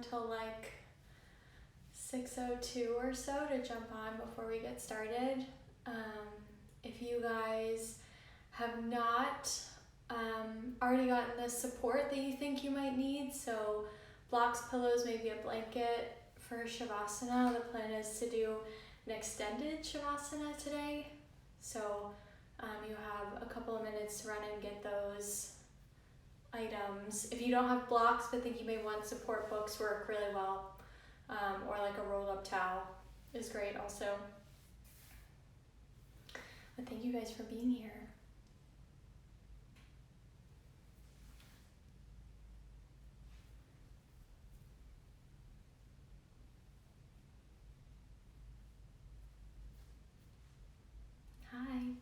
until like 6:02 or so to jump on before we get started. If you guys have not already gotten the support that you think you might need, so blocks, pillows, maybe a blanket for Shavasana. The plan is to do an extended Shavasana today. So you have a couple of minutes to run and get those items. If you don't have blocks but think you may want support, books work really well. Or like a rolled up towel is great also. But thank you guys for being here. Hi.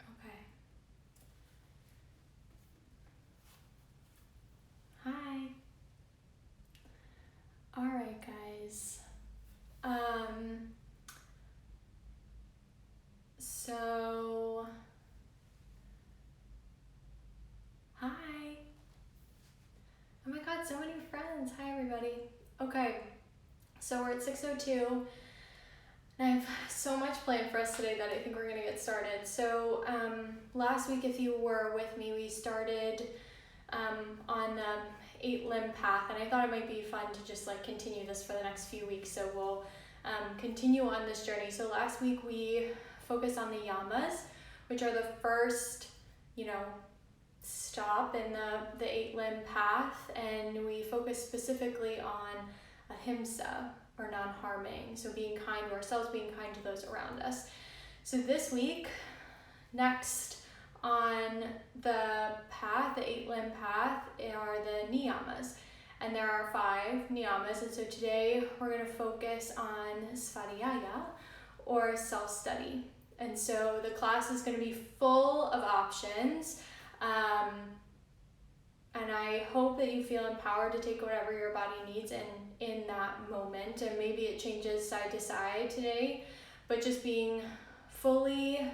Okay. Hi. All right, guys. So, hi. Oh my God, so many friends. Hi, everybody. Okay, so we're at 6:02. And I have so much planned for us today that I think we're gonna get started. So last week, if you were with me, we started on the 8-limb path, and I thought it might be fun to just like continue this for the next few weeks. So we'll continue on this journey. So last week we focused on the Niyamas, which are the first, stop in the 8-limb path, and we focused specifically on ahimsa, or non-harming, so being kind to ourselves, being kind to those around us. So this week, next on the path, the 8-limb path, are the Niyamas, and there are 5 Niyamas, and so today we're going to focus on svadhyaya, or self-study. And so the class is going to be full of options, and I hope that you feel empowered to take whatever your body needs in that moment. And maybe it changes side to side today, but just being fully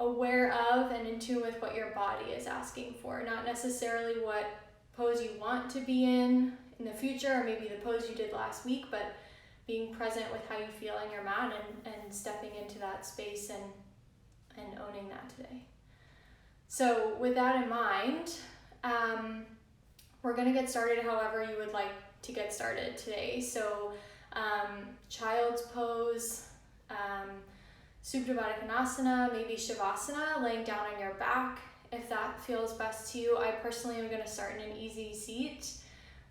aware of and in tune with what your body is asking for. Not necessarily what pose you want to be in the future, or maybe the pose you did last week, but being present with how you feel on your mat and stepping into that space and owning that today. So with that in mind, we're going to get started however you would like to get started today. So child's pose, Supta Baddha Konasana, maybe Shavasana, laying down on your back if that feels best to you. I personally am going to start in an easy seat,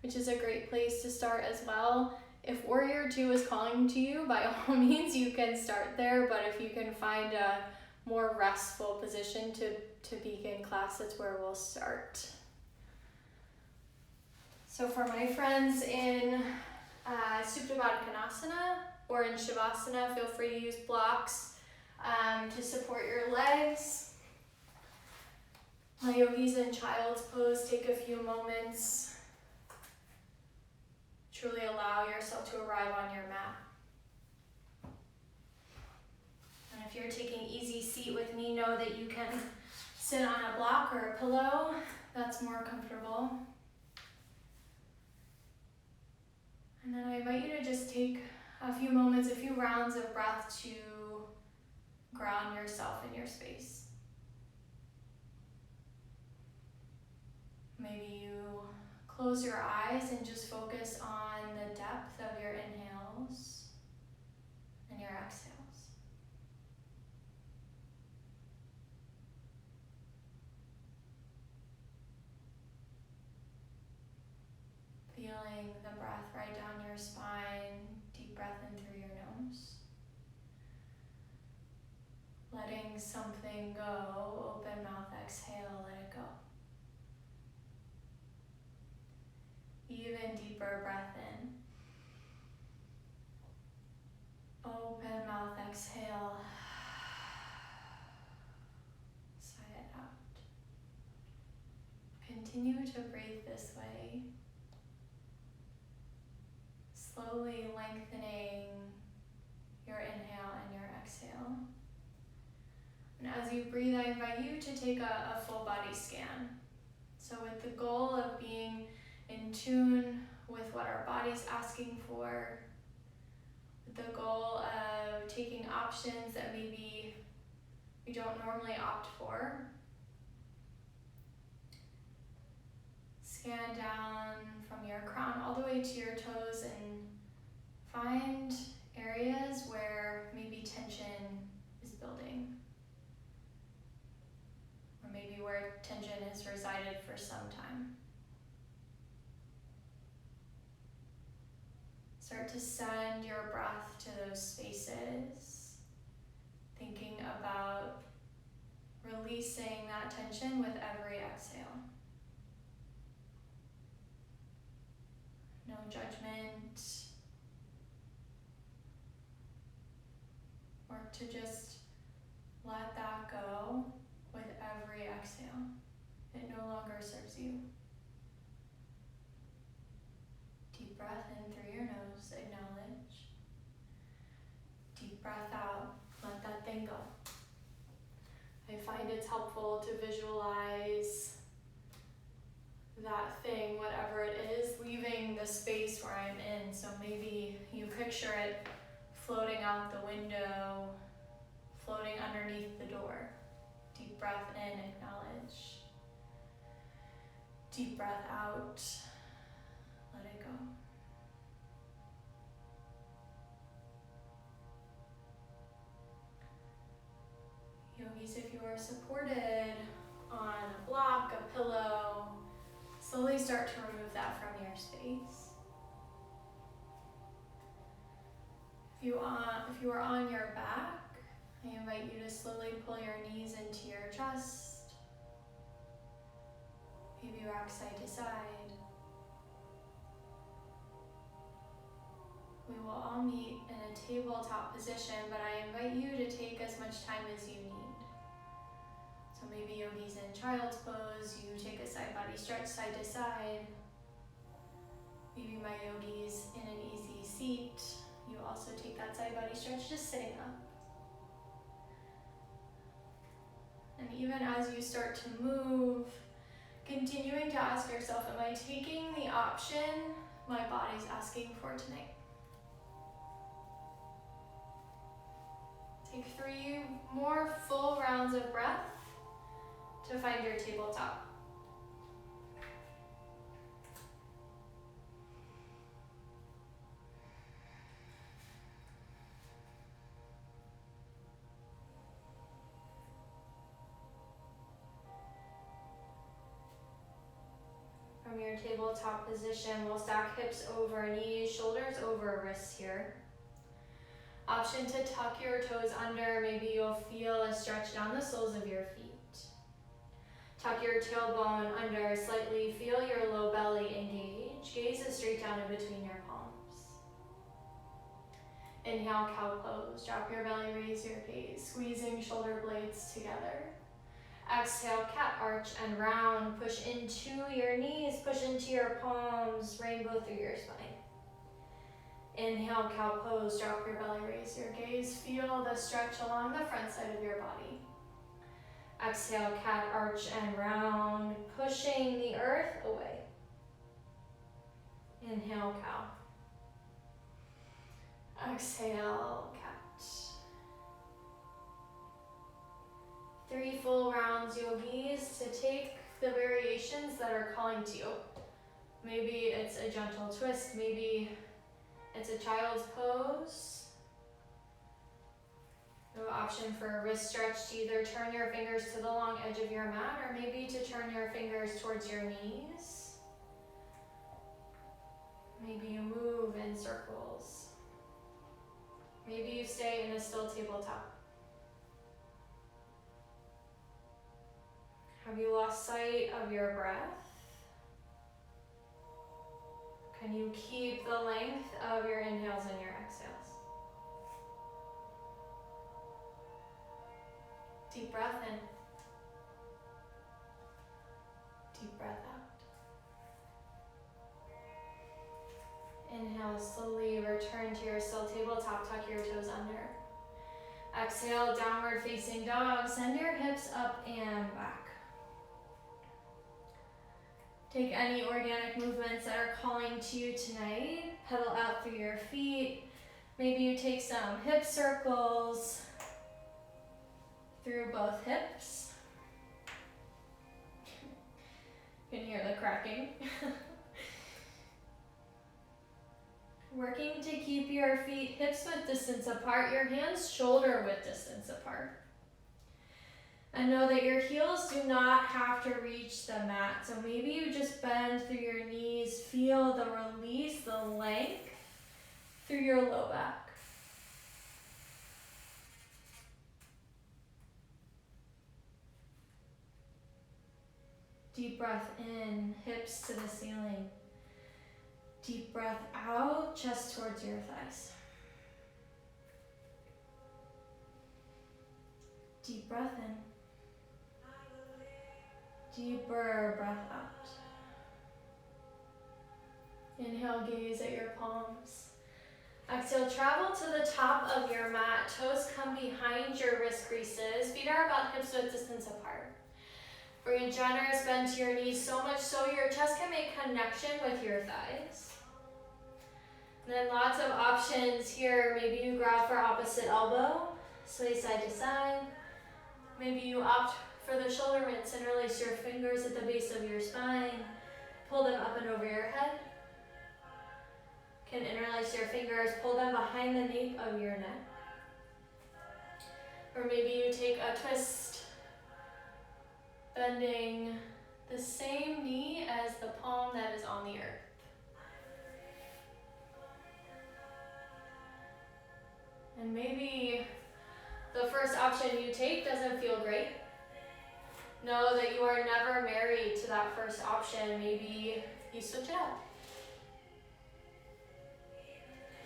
which is a great place to start as well. If Warrior 2 is calling to you, by all means you can start there, but if you can find a more restful position to begin class, that's where we'll start. So for my friends in Supta Baddha Konasana or in Shavasana, feel free to use blocks to support your legs. My yogis in child's pose, take a few moments. Truly allow yourself to arrive on your mat. And if you're taking easy seat with me, know that you can sit on a block or a pillow. That's more comfortable. And then I invite you to just take a few moments, a few rounds of breath to ground yourself in your space. Maybe you close your eyes and just focus on the depth of your inhales and your exhales. Feeling the breath right down your spine, deep breath in through your nose. Letting something go, open mouth, exhale, let it go. Even deeper breath in. Open mouth, exhale. Sigh it out. continue to breathe this way, slowly lengthening your inhale and your exhale. And as you breathe, I invite you to take a full body scan. So with the goal of being in tune with what our body's asking for, with the goal of taking options that maybe we don't normally opt for. Scan down from your crown all the way to your toes and find areas where maybe tension is building, or maybe where tension has resided for some time. Start to send your breath to those spaces, thinking about releasing that tension with every exhale. No judgment. Work to just let that go with every exhale. It no longer serves you. Deep breath in through your nose, acknowledge. Deep breath out, let that thing go. I find it's helpful to visualize that thing, whatever it is, leaving the space where I'm in. So maybe you picture it floating out the window, floating underneath the door. Deep breath in, acknowledge. Deep breath out, let it go. Yogis, if you are supported on a block, a pillow, slowly start to remove that from your space. If you are on your back, I invite you to slowly pull your knees into your chest. Maybe rock side to side. We will all meet in a tabletop position, but I invite you to take as much time as you need. So maybe yogis in child's pose, you take a side body stretch side to side. Maybe my yogis in an easy seat, you also take that side body stretch just sitting up. And even as you start to move, continuing to ask yourself, am I taking the option my body's asking for tonight? Take 3 more full rounds of breath to find your tabletop. From your tabletop position, we'll stack hips over knees, shoulders over wrists here. Option to tuck your toes under. Maybe you'll feel a stretch down the soles of your feet. Tuck your tailbone under slightly. Feel your low belly engage. Gaze it straight down in between your palms. Inhale, cow pose. Drop your belly, raise your gaze, squeezing shoulder blades together. Exhale, cat arch and round. Push into your knees, push into your palms, rainbow through your spine. Inhale, cow pose, drop your belly, raise your gaze. Feel the stretch along the front side of your body. Exhale, cat arch and round, pushing the earth away. Inhale, cow. Exhale, cat. 3 full rounds, yogis, to take the variations that are calling to you. Maybe it's a gentle twist, maybe it's a child's pose. No option for a wrist stretch to either turn your fingers to the long edge of your mat or maybe to turn your fingers towards your knees. Maybe you move in circles. Maybe you stay in a still tabletop. Have you lost sight of your breath? Can you keep the length of your inhales and your exhales? Deep breath in. Deep breath out. tabletop, tuck your toes under. Exhale, downward facing dog. Send your hips up and back. Take any organic movements that are calling to you tonight. Pedal out through your feet. Maybe you take some hip circles through both hips. You can hear the cracking. Working to keep your feet hips width distance apart, your hands shoulder width distance apart. And know that your heels do not have to reach the mat. So maybe you just bend through your knees, feel the release, the length through your low back. Deep breath in, hips to the ceiling. Deep breath out, chest towards your thighs. Deep breath in. Deeper breath out. Inhale, gaze at your palms. Exhale, travel to the top of your mat. Toes come behind your wrist creases. Feet are about hips width distance apart. Bring a generous bend to your knees, so much so your chest can make connection with your thighs. And then lots of options here. Maybe you grab for opposite elbow, sway side to side. Maybe you opt for the shoulder rinse, interlace your fingers at the base of your spine. Pull them up and over your head. Can interlace your fingers, pull them behind the nape of your neck. Or maybe you take a twist, bending the same knee as the palm that is on the earth. And maybe the first option you take doesn't feel great. Know that you are never married to that first option. Maybe you switch it up.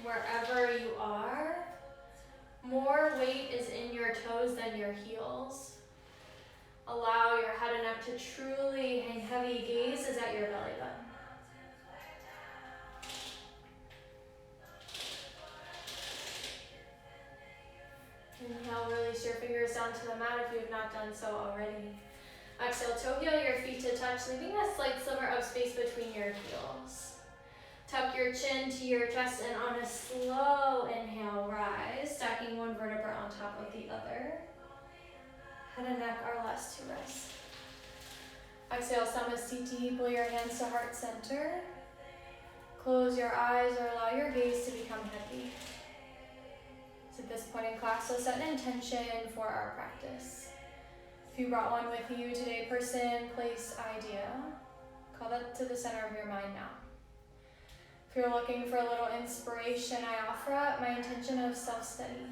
Wherever you are, more weight is in your toes than your heels. Allow your head and neck to truly hang heavy. Gaze is at your belly button. Inhale, release your fingers down to the mat if you have not done so already. Exhale, toe heel your feet to touch, leaving a slight sliver of space between your heels. Tuck your chin to your chest, and on a slow inhale, rise, stacking one vertebra on top of the other. Head and neck are less to rest. Exhale, Samasthiti, pull your hands to heart center. Close your eyes or allow your gaze to become heavy. At this point in class, so set an intention for our practice. If you brought one with you today, person, place, idea, call that to the center of your mind now. If you're looking for a little inspiration, I offer up my intention of self-study,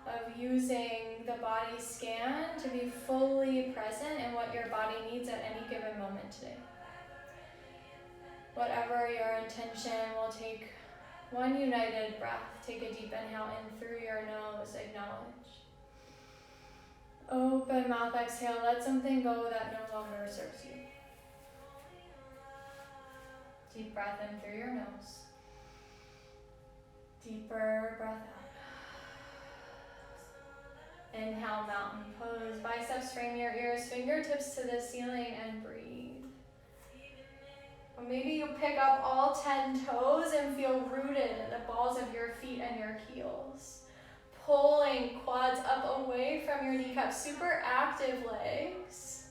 of using the body scan to be fully present in what your body needs at any given moment today. Whatever your intention, will take one united breath. Take a deep inhale in through your nose. Acknowledge. Open mouth, exhale. Let something go that no longer serves you. Deep breath in through your nose. Deeper breath out. Inhale, mountain pose. Biceps frame your ears, fingertips to the ceiling, and breathe. Or maybe you pick up all 10 toes and feel rooted in the balls of your feet and your heels. Pulling quads up away from your kneecaps, super active legs.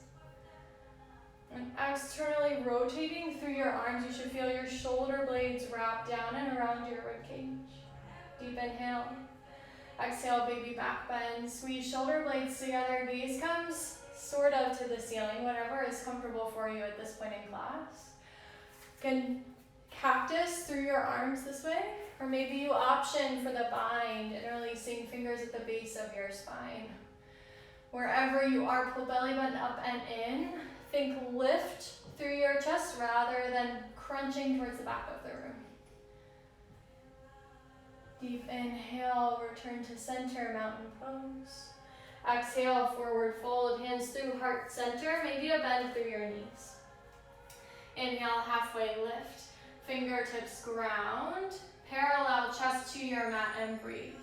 And externally rotating through your arms, you should feel your shoulder blades wrap down and around your ribcage. Deep inhale. Exhale, baby back bend. Squeeze shoulder blades together. Gaze comes sort of to the ceiling, whatever is comfortable for you at this point in class. Can cactus through your arms this way, or maybe you option for the bind, interlacing fingers at the base of your spine. Wherever you are, pull belly button up and in. Think lift through your chest rather than crunching towards the back of the room. Deep inhale, return to center, mountain pose. Exhale, forward fold, hands through heart center, maybe a bend through your knees. Inhale, halfway lift, fingertips ground, parallel chest to your mat and breathe.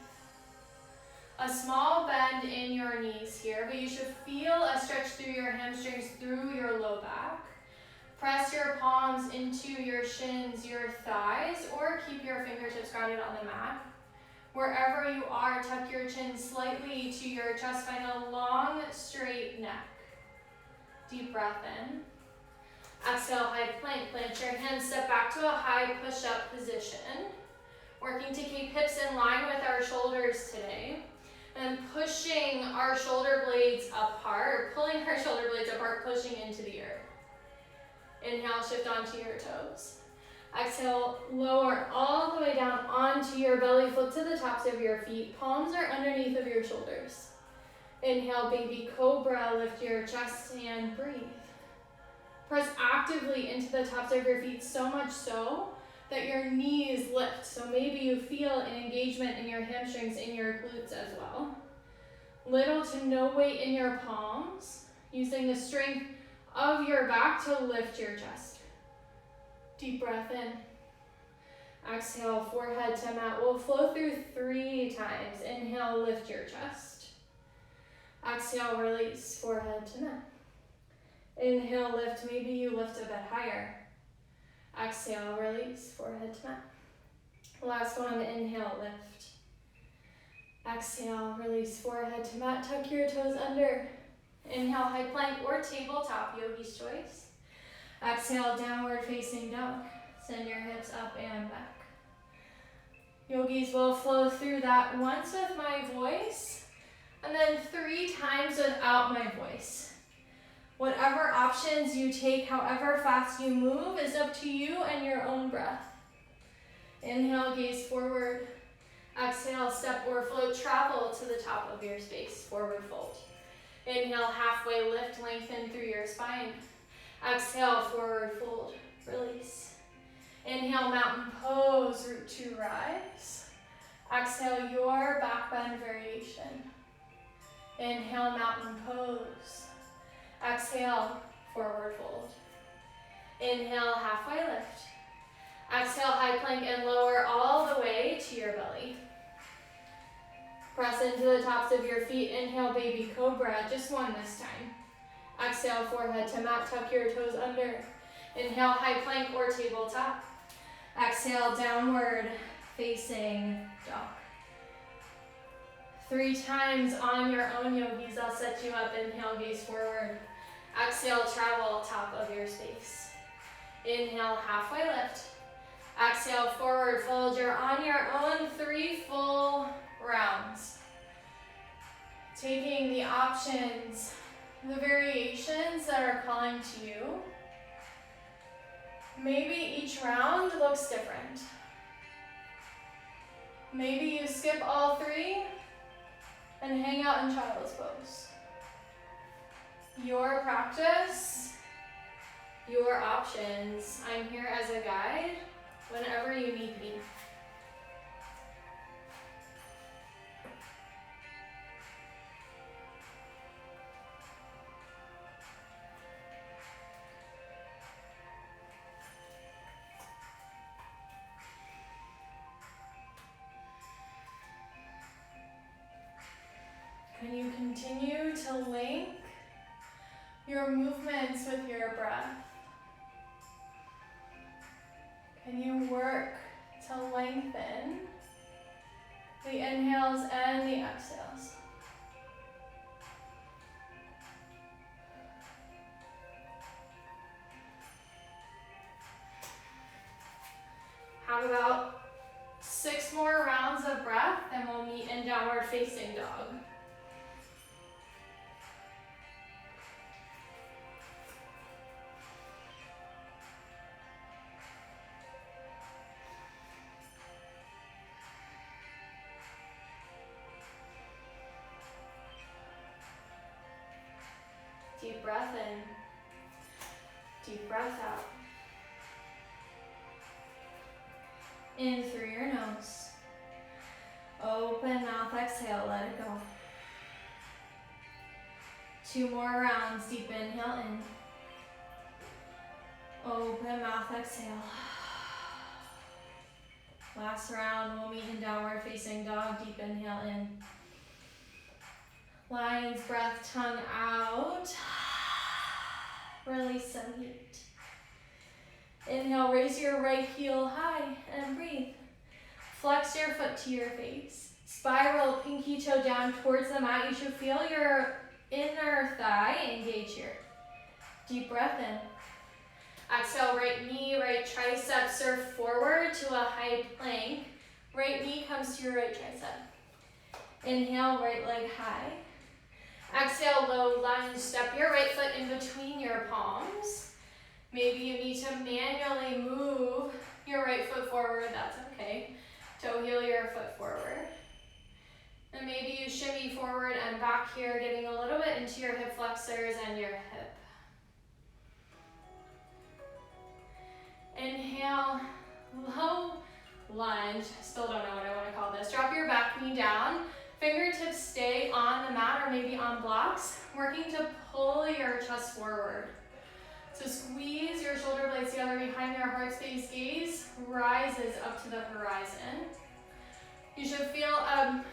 A small bend in your knees here, but you should feel a stretch through your hamstrings, through your low back. Press your palms into your shins, your thighs, or keep your fingertips grounded on the mat. Wherever you are, tuck your chin slightly to your chest. Find a long, straight neck. Deep breath in. Exhale, high plank. Plant your hands, step back to a high push-up position. Working to keep hips in line with our shoulders today. And pushing our shoulder blades apart, or pulling our shoulder blades apart, pushing into the earth. Inhale, shift onto your toes. Exhale, lower all the way down onto your belly, flip to the tops of your feet. Palms are underneath of your shoulders. Inhale, baby cobra, lift your chest and breathe. Press actively into the tops of your feet, so much so that your knees lift. So maybe you feel an engagement in your hamstrings, in your glutes as well. Little to no weight in your palms, using the strength of your back to lift your chest. Deep breath in. Exhale, forehead to mat. We'll flow through 3 times. Inhale, lift your chest. Exhale, release, forehead to mat. Inhale, lift. Maybe you lift a bit higher. Exhale, release, forehead to mat. Last one, inhale, lift. Exhale, release, forehead to mat. Tuck your toes under. Inhale, high plank or tabletop, yogi's choice. Exhale, downward facing dog. Send your hips up and back. Yogis will flow through that once with my voice, and then 3 times without my voice. Whatever options you take, however fast you move, is up to you and your own breath. Inhale, gaze forward. Exhale, step or float, travel to the top of your space, forward fold. Inhale, halfway lift, lengthen through your spine. Exhale, forward fold, release. Inhale, mountain pose, root to rise. Exhale, your back bend variation. Inhale, mountain pose. Exhale, forward fold. Inhale, halfway lift. Exhale, high plank and lower all the way to your belly. Press into the tops of your feet. Inhale, baby cobra, just one this time. Exhale, forehead to mat, tuck your toes under. Inhale, high plank or tabletop. Exhale, downward facing dog. 3 times on your own, yogis. I'll set you up. Inhale, gaze forward. Exhale, travel top of your space. Inhale, halfway lift. Exhale, forward fold. You're on your own 3 full rounds. Taking the options, the variations that are calling to you. Maybe each round looks different. Maybe you skip all 3 and hang out in child's pose. Your practice, your options. I'm here as a guide whenever you need me. Can you continue to link your movements with your breath? Can you work to lengthen the inhales and the exhales? How about 6 more rounds of breath and we'll meet in downward facing dog. Deep breath in, deep breath out. In through your nose. Open mouth, exhale, let it go. 2 more rounds, deep inhale in. Open mouth, exhale. Last round, we'll meet in downward facing dog. Deep inhale in. Lion's breath, tongue out. Release some heat. Inhale, raise your right heel high and breathe. Flex your foot to your face. Spiral pinky toe down towards the mat. You should feel your inner thigh engage here. Deep breath in. Exhale, right knee, right tricep, surf forward to a high plank. Right knee comes to your right tricep. Inhale, right leg high. Exhale, low lunge. Step your right foot in between your palms. Maybe you need to manually move your right foot forward. That's okay. Toe heel your foot forward. And maybe you shimmy forward and back here, getting a little bit into your hip flexors and your hip. Inhale, low lunge. Still don't know what I want to call this. Drop your back knee down. Fingertips stay on the mat or maybe on blocks. Working to pull your chest forward. So squeeze your shoulder blades together behind your heart space. Gaze rises up to the horizon. You should feel a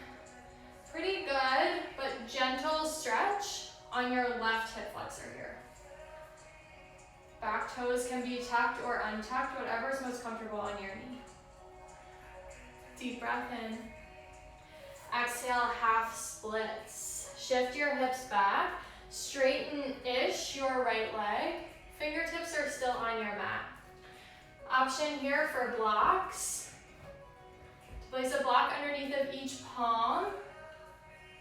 pretty good but gentle stretch on your left hip flexor here. Back toes can be tucked or untucked, whatever's most comfortable on your knee. Deep breath in. Exhale, half splits. Shift your hips back. Straighten-ish your right leg. Fingertips are still on your mat. Option here for blocks. To place a block underneath of each palm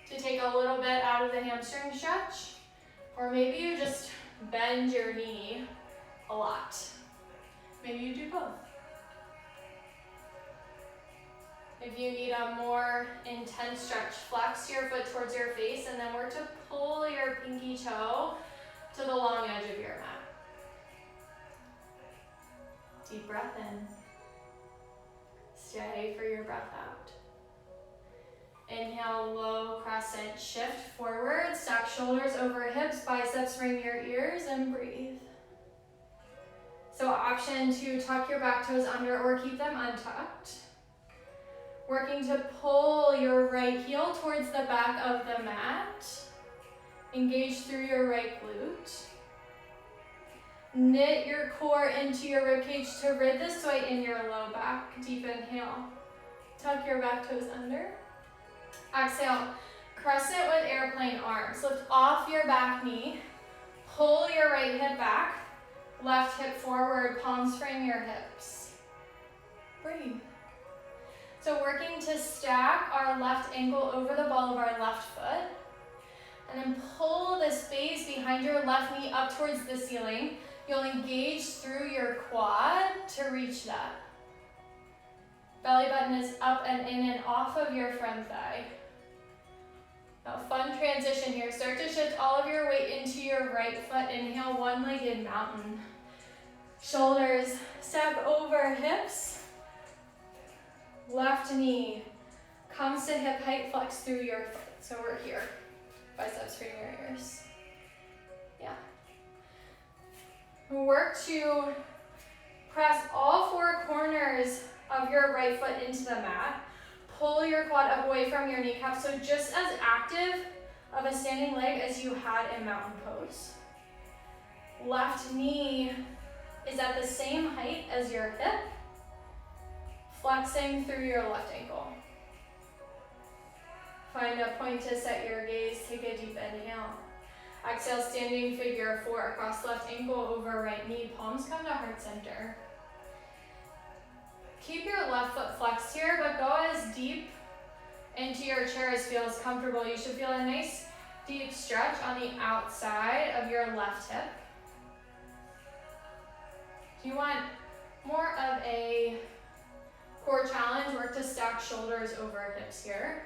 to take a little bit out of the hamstring stretch. Or maybe you just bend your knee a lot. Maybe you do both. If you need a more intense stretch, flex your foot towards your face and then work to pull your pinky toe to the long edge of your mat. Deep breath in. Stay for your breath out. Inhale, low crescent, shift forward, stack shoulders over hips, biceps ring your ears, and breathe. So option to tuck your back toes under or keep them untucked. Working to pull your right heel towards the back of the mat. Engage through your right glute. Knit your core into your ribcage to rid the sway in your low back. Deep inhale. Tuck your back toes under. Exhale, crescent with airplane arms. Lift off your back knee. Pull your right hip back. Left hip forward, palms frame your hips. Breathe. So working to stack our left ankle over the ball of our left foot. And then pull the space behind your left knee up towards the ceiling. You'll engage through your quad to reach that. Belly button is up and in and off of your front thigh. Now fun transition here. Start to shift all of your weight into your right foot. Inhale, one-legged mountain. Shoulders stack over hips. Left knee comes to hip height, flex through your foot. So we're here. Biceps ring your ears. Yeah. Work to press all four corners of your right foot into the mat. Pull your quad up away from your kneecap. So just as active of a standing leg as you had in mountain pose. Left knee is at the same height as your hip. Flexing through your left ankle. Find a point to set your gaze. Take a deep inhale. Exhale, standing figure 4 across left ankle over right knee. Palms come to heart center. Keep your left foot flexed here, but go as deep into your chair as feels comfortable. You should feel a nice deep stretch on the outside of your left hip. If you want more of a core challenge, work to stack shoulders over hips here.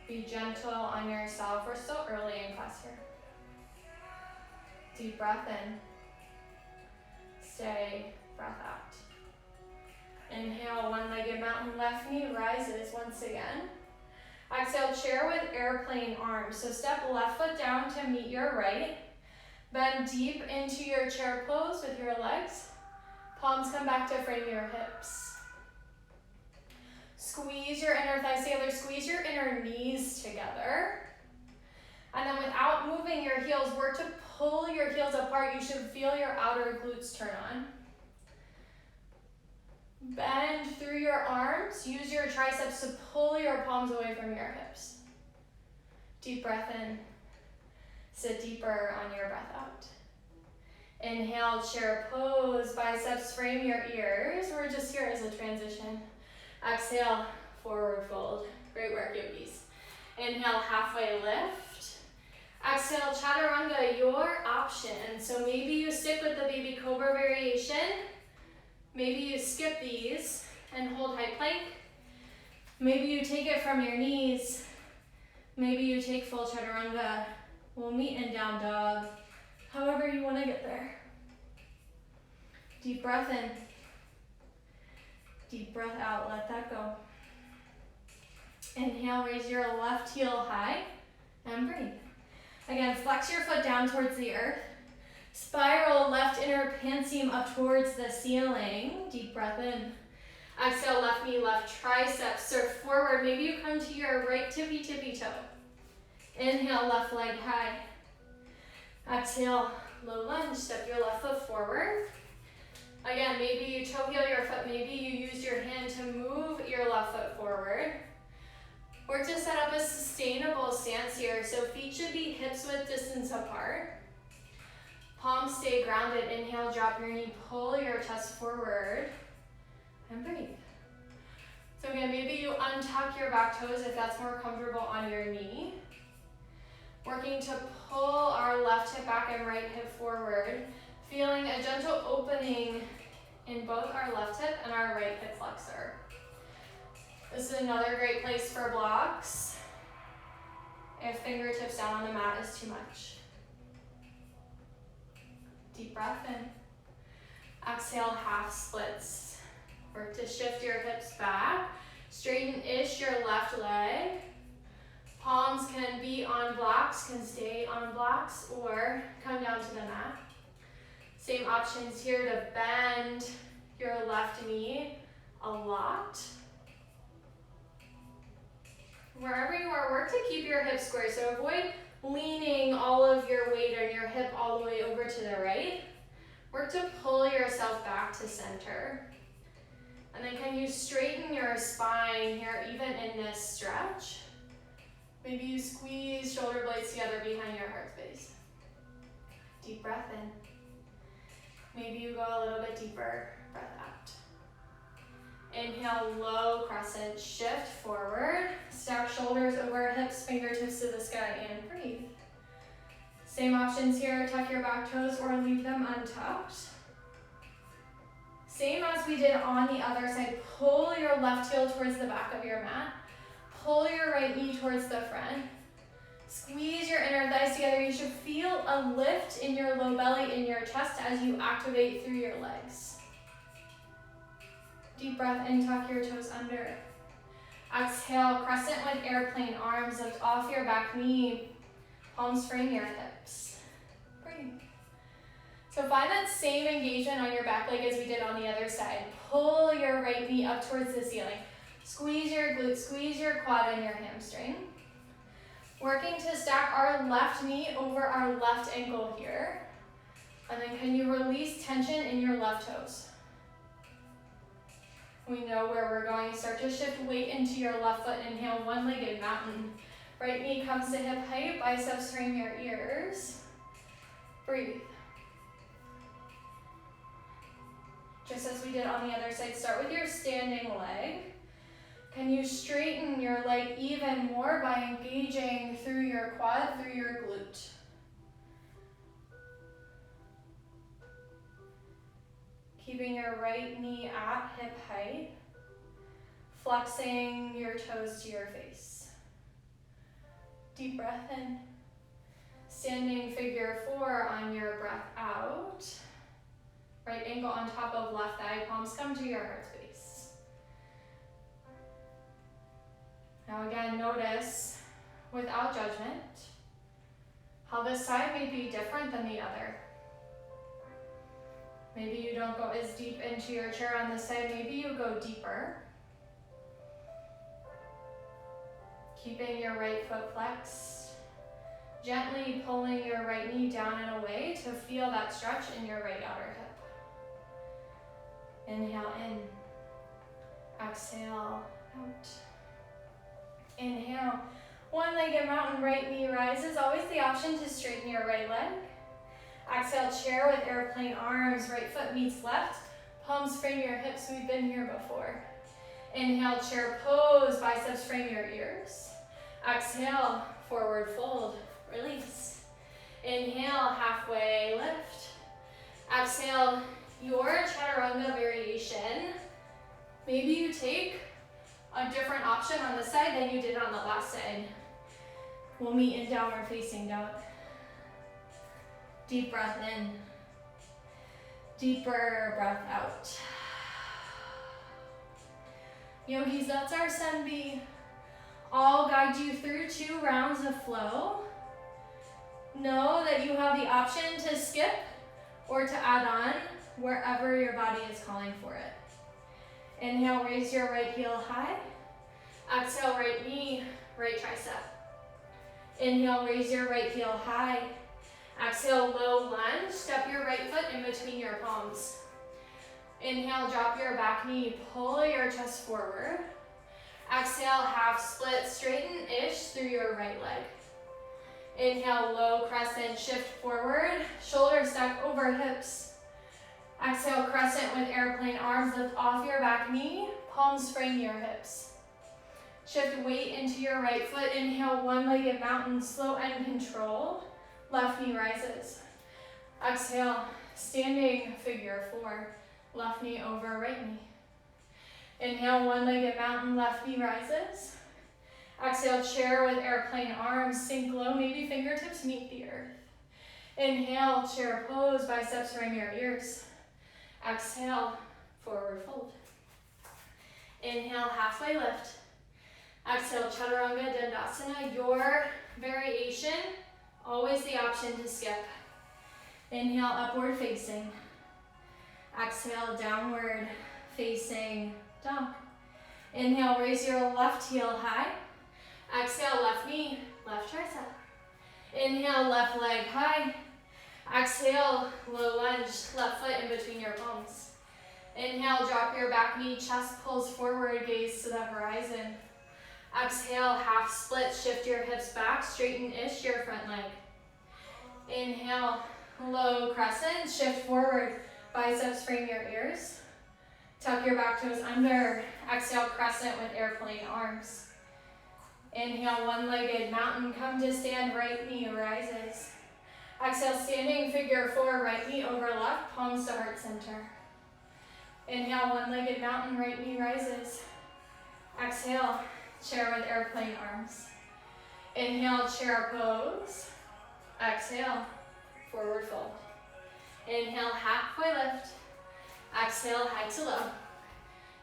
Be gentle on yourself. We're still early in class here. Deep breath in. Stay, breath out. Inhale, one-legged mountain, left knee rises once again. Exhale, chair with airplane arms. So step left foot down to meet your right. Bend deep into your chair pose with your legs. Palms come back to frame your hips. Squeeze your inner thighs together, squeeze your inner knees together. And then without moving your heels, work to pull your heels apart. You should feel your outer glutes turn on. Bend through your arms. Use your triceps to pull your palms away from your hips. Deep breath in. Sit deeper on your breath out. Inhale, chair pose, biceps frame your ears. We're just here as a transition. Exhale, forward fold. Great work, yogis. Inhale, halfway lift. Exhale, chaturanga, your option. So maybe you stick with the baby cobra variation. Maybe you skip these and hold high plank. Maybe you take it from your knees. Maybe you take full chaturanga. We'll meet in down dog. However you want to get there. Deep breath in. Deep breath out, let that go. Inhale, raise your left heel high and breathe. Again, flex your foot down towards the earth. Spiral left inner pant seam up towards the ceiling. Deep breath in. Exhale, left knee, left tricep. Surf forward. Maybe you come to your right tippy toe. Inhale, left leg high. Exhale, low lunge. Step your left foot forward. Again, maybe you toe heel your foot. Maybe you use your hand to move your left foot forward. Work to set up a sustainable stance here. So feet should be hips width distance apart. Palms stay grounded. Inhale, drop your knee, pull your chest forward, and breathe. So again, maybe you untuck your back toes if that's more comfortable on your knee. Working to pull our left hip back and right hip forward. Feeling a gentle opening in both our left hip and our right hip flexor. This is another great place for blocks if fingertips down on the mat is too much. Deep breath in. Exhale, half splits. Work to shift your hips back. Straighten-ish your left leg. Palms can be on blocks, can stay on blocks, or come down to the mat. Same options here to bend your left knee a lot. Wherever you are, work to keep your hips square. So avoid leaning all of your weight on your hip all the way over to the right. Work to pull yourself back to center. And then can you straighten your spine here, even in this stretch? Maybe you squeeze shoulder blades together behind your heart space. Deep breath in. Maybe you go a little bit deeper, breath out. Inhale, low crescent, shift forward. Stack shoulders over hips, fingertips to the sky, and breathe. Same options here, tuck your back toes or leave them untucked. Same as we did on the other side, pull your left heel towards the back of your mat. Pull your right knee towards the front. Squeeze your inner thighs together. You should feel a lift in your low belly, in your chest as you activate through your legs. Deep breath in, tuck your toes under. Exhale, crescent with airplane arms, lift off your back knee. Palms frame your hips. Breathe. So find that same engagement on your back leg as we did on the other side. Pull your right knee up towards the ceiling. Squeeze your glute, squeeze your quad and your hamstring. Working to stack our left knee over our left ankle here. And then can you release tension in your left toes? We know where we're going. Start to shift weight into your left foot. Inhale, one-legged mountain. Right knee comes to hip height, biceps frame your ears. Breathe. Just as we did on the other side, start with your standing leg. Can you straighten your leg even more by engaging through your quad, through your glute? Keeping your right knee at hip height, flexing your toes to your face. Deep breath in. Standing figure 4 on your breath out. Right ankle on top of left thigh, palms come to your heart space. Now again, notice, without judgment, how this side may be different than the other. Maybe you don't go as deep into your chair on this side. Maybe you go deeper. Keeping your right foot flexed. Gently pulling your right knee down and away to feel that stretch in your right outer hip. Inhale in. Exhale out. Inhale. One-legged mountain, right knee rises. Always the option to straighten your right leg. Exhale, chair with airplane arms. Right foot meets left. Palms frame your hips. We've been here before. Inhale, chair pose. Biceps frame your ears. Exhale, forward fold. Release. Inhale, halfway lift. Exhale, your chaturanga variation. Maybe you take a different option on the side than you did on the last side. We'll meet in downward facing dog. Deep breath in. Deeper breath out. Yogis, that's our Sun B. I'll guide you through 2 rounds of flow. Know that you have the option to skip or to add on wherever your body is calling for it. Inhale, raise your right heel high. Exhale, right knee, right tricep. Inhale, raise your right heel high. Exhale, low lunge. Step your right foot in between your palms. Inhale, drop your back knee, pull your chest forward. Exhale, half split, straighten-ish through your right leg. Inhale, low crescent, shift forward, shoulders stack over hips. Exhale, crescent with airplane arms, lift off your back knee, palms frame your hips. Shift weight into your right foot. Inhale, one-legged mountain, slow and controlled. Left knee rises. Exhale, standing figure 4. Left knee over right knee. Inhale, one-legged mountain, left knee rises. Exhale, chair with airplane arms, sink low, maybe fingertips meet the earth. Inhale, chair pose, biceps frame your ears. Exhale, forward fold. Inhale, halfway lift. Exhale, chaturanga dandasana, your variation, always the option to skip. Inhale, upward facing. Exhale, downward facing dog. Inhale, raise your left heel high. Exhale, left knee, left tricep. Inhale, left leg high. Exhale, low lunge, left foot in between your palms. Inhale, drop your back knee, chest pulls forward, gaze to the horizon. Exhale, half split, shift your hips back, straighten-ish your front leg. Inhale, low crescent, shift forward, biceps frame your ears. Tuck your back toes under. Exhale, crescent with airplane arms. Inhale, one-legged mountain, come to stand, right knee rises. Exhale, standing figure 4, right knee over left, palms to heart center. Inhale, one-legged mountain, right knee rises. Exhale, chair with airplane arms. Inhale, chair pose. Exhale, forward fold. Inhale, halfway lift. Exhale, high to low.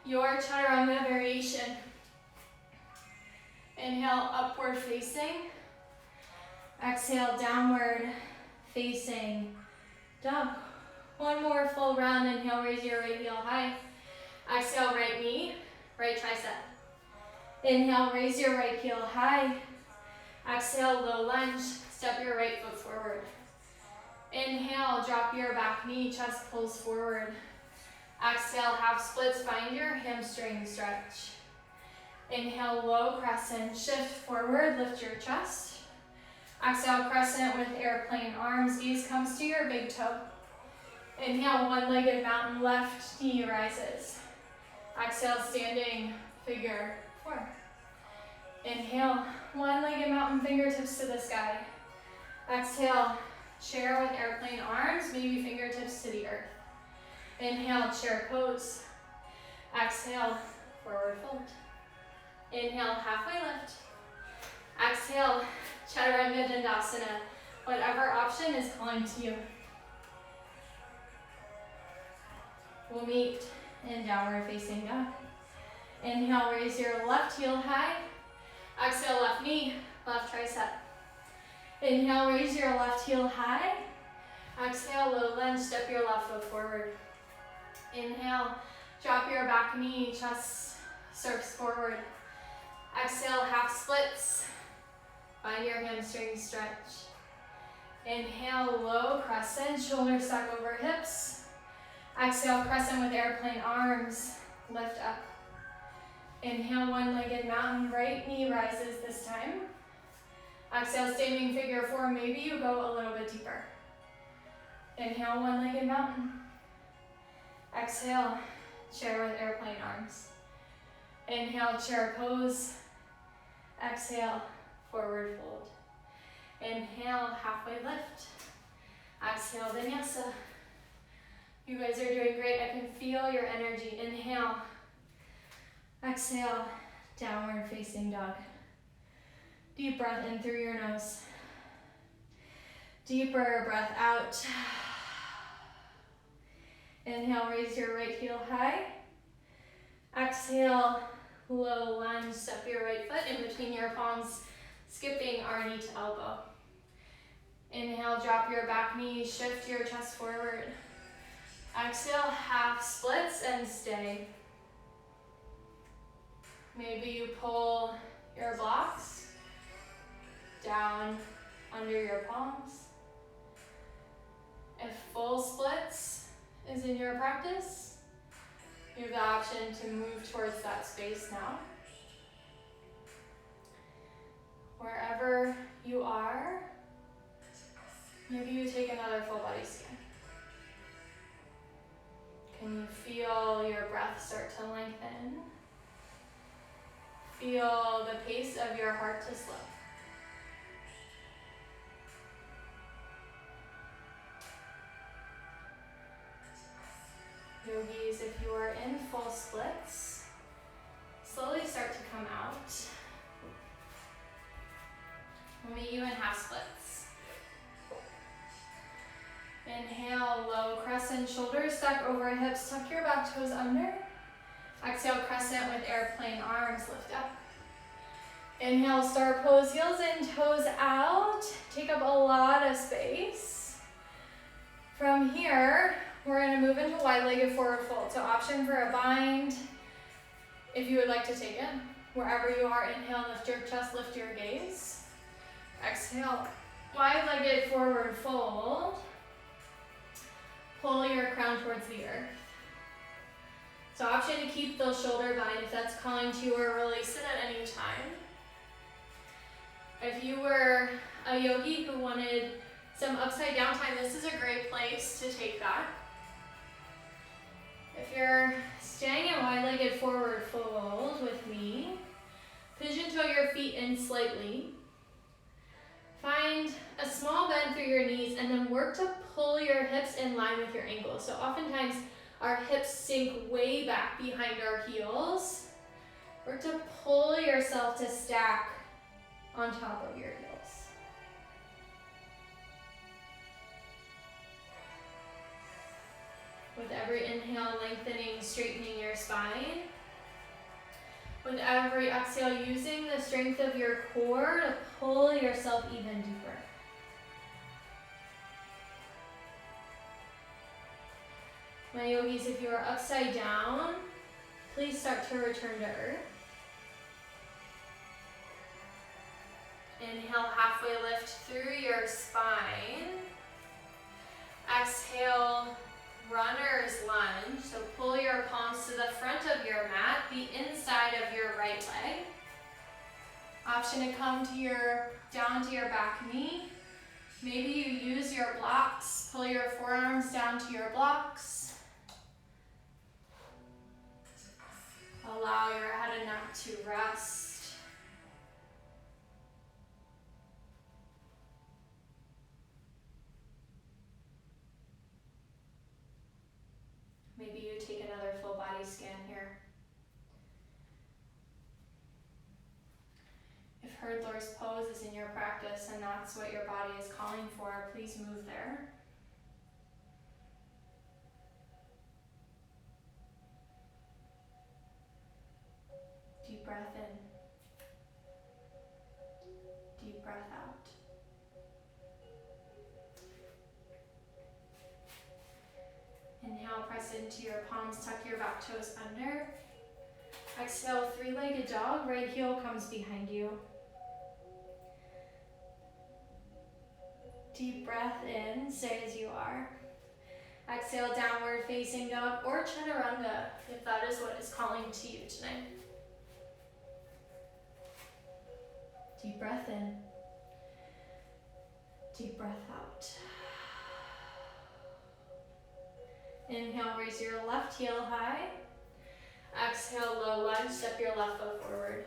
Your chaturanga variation. Inhale, upward facing. Exhale, downward facing dog. One more full round. Inhale, raise your right heel high. Exhale, right knee, right tricep. Inhale, raise your right heel high. Exhale, low lunge. Step your right foot forward. Inhale, drop your back knee, chest pulls forward. Exhale, half splits, find your hamstring stretch. Inhale, low crescent, shift forward, lift your chest. Exhale, crescent with airplane arms, gaze comes to your big toe. Inhale, one-legged mountain, left knee rises. Exhale, standing figure 4. Inhale, one-legged mountain, fingertips to the sky. Exhale, chair with airplane arms, maybe fingertips to the earth. Inhale, chair pose. Exhale, forward fold. Inhale, halfway lift. Exhale, chaturanga dandasana. Whatever option is calling to you. We'll meet in downward facing dog. Inhale, raise your left heel high. Exhale, left knee, left tricep. Inhale, raise your left heel high. Exhale, low lunge, step your left foot forward. Inhale, drop your back knee, chest surfs forward. Exhale, half splits. Find your hamstring stretch. Inhale, low crescent, shoulders stack over hips. Exhale, crescent with airplane arms, lift up. Inhale, one-legged mountain, right knee rises this time. Exhale, standing figure four, maybe you go a little bit deeper. Inhale, one-legged mountain. Exhale, chair with airplane arms. Inhale, chair pose. Exhale, forward fold. Inhale, halfway lift. Exhale, vinyasa. You guys are doing great. I can feel your energy. Inhale. Exhale, downward facing dog. Deep breath in through your nose. Deeper breath out. Inhale, raise your right heel high. Exhale, low lunge, step your right foot in between your palms, skipping our knee to elbow. Inhale, drop your back knee, shift your chest forward. Exhale, half splits and stay. Maybe you pull your blocks down under your palms. If full splits is in your practice, you have the option to move towards that space now. Wherever you are, maybe you take another full body scan. Can you feel your breath start to lengthen? Feel the pace of your heart to slow. Yogis, if you are in full splits, slowly start to come out. We'll meet you in half splits. Inhale, low crescent, shoulders stack over hips, tuck your back toes under. Exhale, crescent with airplane arms, lift up. Inhale, star pose, heels in, toes out. Take up a lot of space. From here, we're gonna move into wide-legged forward fold. So option for a bind, if you would like to take it. Wherever you are, inhale, lift your chest, lift your gaze. Exhale, wide-legged forward fold. Pull your crown towards the earth. So option to keep the shoulder bind if that's calling to you, or release it at any time. If you were a yogi who wanted some upside down time, this is a great place to take that. If you're staying in wide-legged forward fold with me, pigeon toe your feet in slightly. Find a small bend through your knees and then work to pull your hips in line with your ankles. So oftentimes our hips sink way back behind our heels. Work to pull yourself to stack on top of your heels. With every inhale, lengthening, straightening your spine. With every exhale, using the strength of your core to pull yourself even deeper. My yogis, if you are upside down, please start to return to earth. Inhale, halfway lift through your spine. Exhale, runner's lunge. So pull your palms to the front of your mat, the inside of your right leg. Option to come to down to your back knee. Maybe you use your blocks. Pull your forearms down to your blocks. Allow your head and neck to rest. Maybe you take another full body scan here. If hurdler's pose is in your practice and that's what your body is calling for, please move there. Deep breath in. Deep breath out. into your palms, tuck your back toes under. Exhale, three-legged dog, right heel comes behind you. Deep breath in, stay as you are. Exhale, downward facing dog or chaturanga, if that is what is calling to you tonight. Deep breath in. Deep breath out. Inhale, raise your left heel high. Exhale, low lunge, step your left foot forward.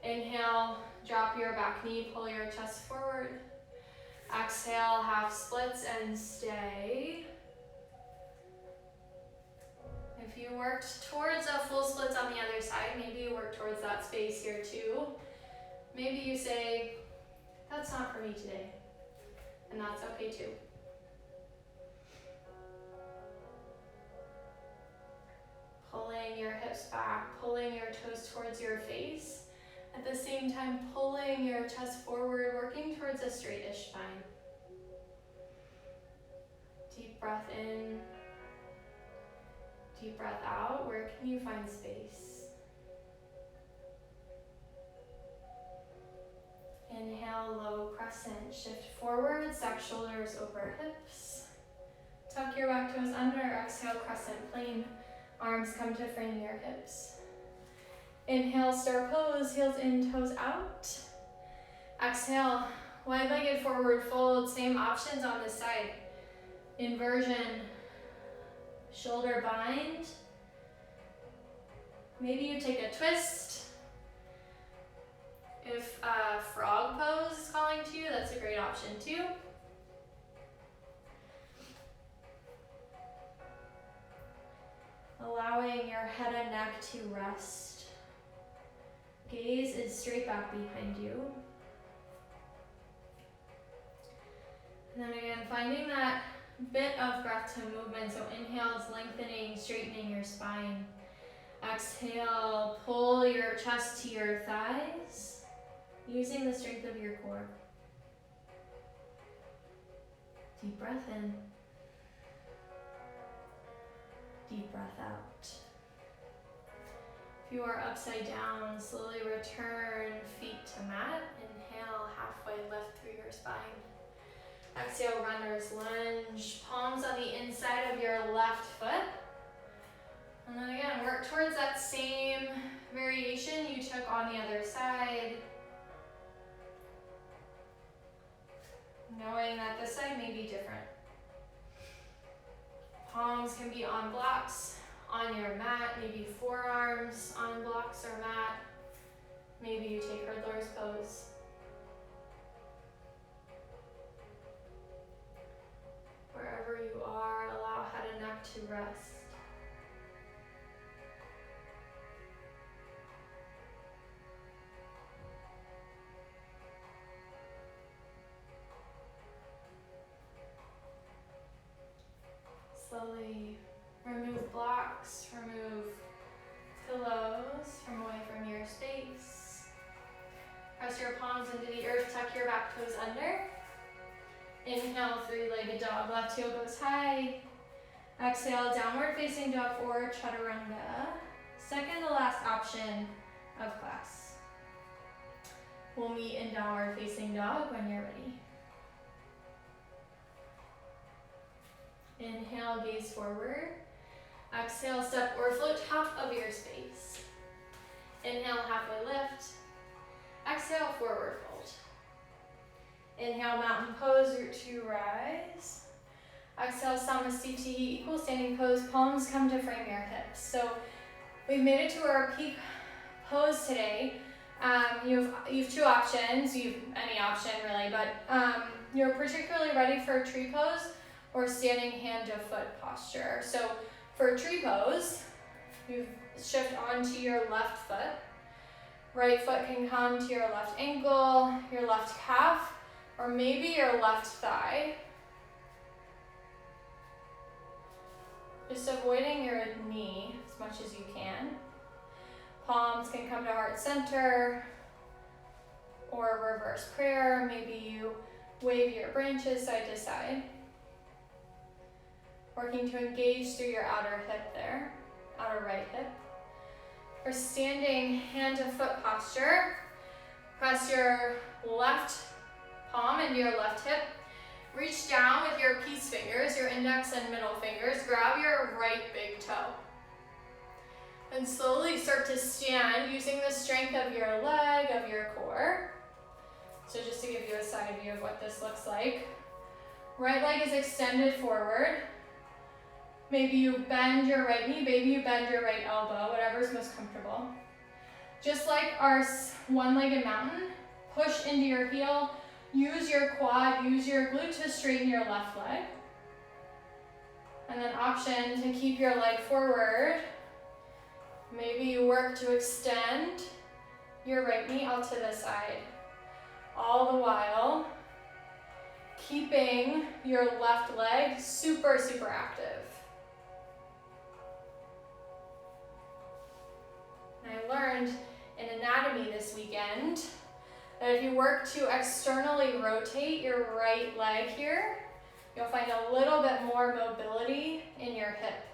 Inhale, drop your back knee, pull your chest forward. Exhale, half splits and stay. If you worked towards a full splits on the other side, maybe you work towards that space here too. Maybe you say, that's not for me today, and that's okay too. Pulling your hips back, pulling your toes towards your face. At the same time, pulling your chest forward, working towards a straightish spine. Deep breath in, deep breath out. Where can you find space? Inhale, low crescent. Shift forward, stack shoulders over hips. Tuck your back toes under. Exhale, crescent plane. Arms come to frame your hips. Inhale, star pose, heels in, toes out. Exhale, wide-legged forward fold, same options on this side. Inversion, shoulder bind. Maybe you take a twist. If frog pose is calling to you, that's a great option too. Allowing your head and neck to rest. Gaze is straight back behind you. And then again, finding that bit of breath to movement. So inhale is lengthening, straightening your spine. Exhale, pull your chest to your thighs, using the strength of your core. Deep breath in. Deep breath out. If you are upside down, slowly return feet to mat. Inhale, halfway lift through your spine. Exhale, runner's lunge. Palms on the inside of your left foot. And then again, work towards that same variation you took on the other side. Knowing that this side may be different. Palms can be on blocks on your mat, maybe forearms on blocks or mat. Maybe you take hurdler's pose. Wherever you are, allow head and neck to rest. Slowly remove blocks, remove pillows from away from your space. Press your palms into the earth, tuck your back toes under. Inhale, three-legged dog, left heel goes high. Exhale, downward facing dog or chaturanga. Second to last option of class. We'll meet in downward facing dog when you're ready. Inhale, gaze forward. Exhale, step or float top of your space. Inhale, halfway lift. Exhale, forward fold. Inhale, mountain pose, root to rise. Exhale, Samasthiti, equal standing pose. Palms come to frame your hips. So we've made it to our peak pose today. You have two options. You have any option really, but you're particularly ready for a tree pose or standing hand to foot posture. So for tree pose, you shift onto your left foot. Right foot can come to your left ankle, your left calf, or maybe your left thigh. Just avoiding your knee as much as you can. Palms can come to heart center or reverse prayer. Maybe you wave your branches side to side. Working to engage through your outer hip there, outer right hip. For standing hand to foot posture, press your left palm into your left hip. Reach down with your peace fingers, your index and middle fingers. Grab your right big toe. And slowly start to stand using the strength of your leg, of your core. So just to give you a side view of what this looks like. Right leg is extended forward. Maybe you bend your right knee, maybe you bend your right elbow, whatever's most comfortable. Just like our one-legged mountain, push into your heel. Use your quad, use your glute to straighten your left leg. And then option to keep your leg forward. Maybe you work to extend your right knee out to the side. All the while, keeping your left leg super, super active. And I learned in anatomy this weekend that if you work to externally rotate your right leg here, you'll find a little bit more mobility in your hip.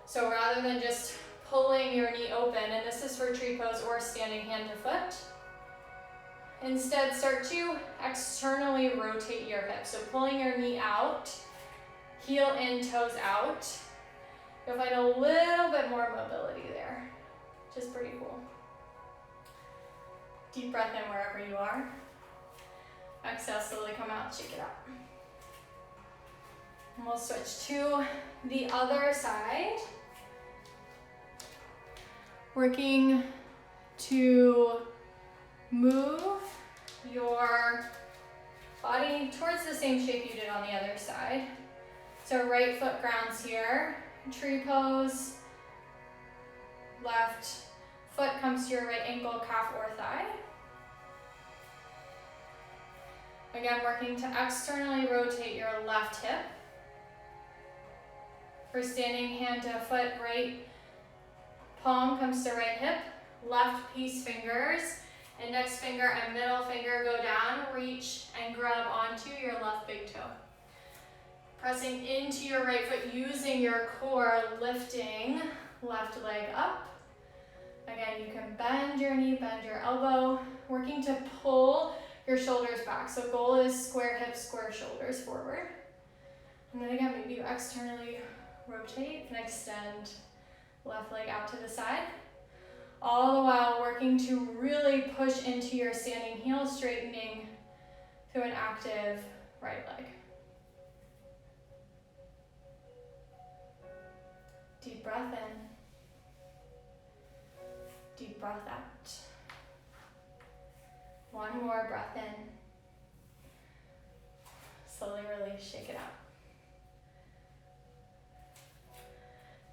So rather than just pulling your knee open, and this is for tree pose or standing hand to foot, instead start to externally rotate your hip. So pulling your knee out, heel in, toes out. You'll find a little bit more mobility there, which is pretty cool. Deep breath in wherever you are. Exhale, slowly come out, shake it out. And we'll switch to the other side. Working to move your body towards the same shape you did on the other side. So right foot grounds here, tree pose. Left foot comes to your right ankle, calf, or thigh. Again, working to externally rotate your left hip. For standing hand to foot, right palm comes to right hip, left peace fingers, index finger and middle finger go down, reach and grab onto your left big toe. Pressing into your right foot, using your core, lifting left leg up. Again, you can bend your knee, bend your elbow, working to pull your shoulders back. So goal is square hips, square shoulders forward. And then again, maybe you externally rotate and extend left leg out to the side. All the while working to really push into your standing heel, straightening through an active right leg. Deep breath in. Deep breath out. One more breath in. Slowly release, shake it out.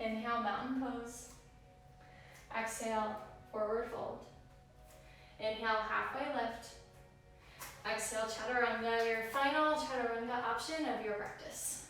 Inhale, mountain pose. Exhale, forward fold. Inhale, halfway lift. Exhale, chaturanga, your final chaturanga option of your practice.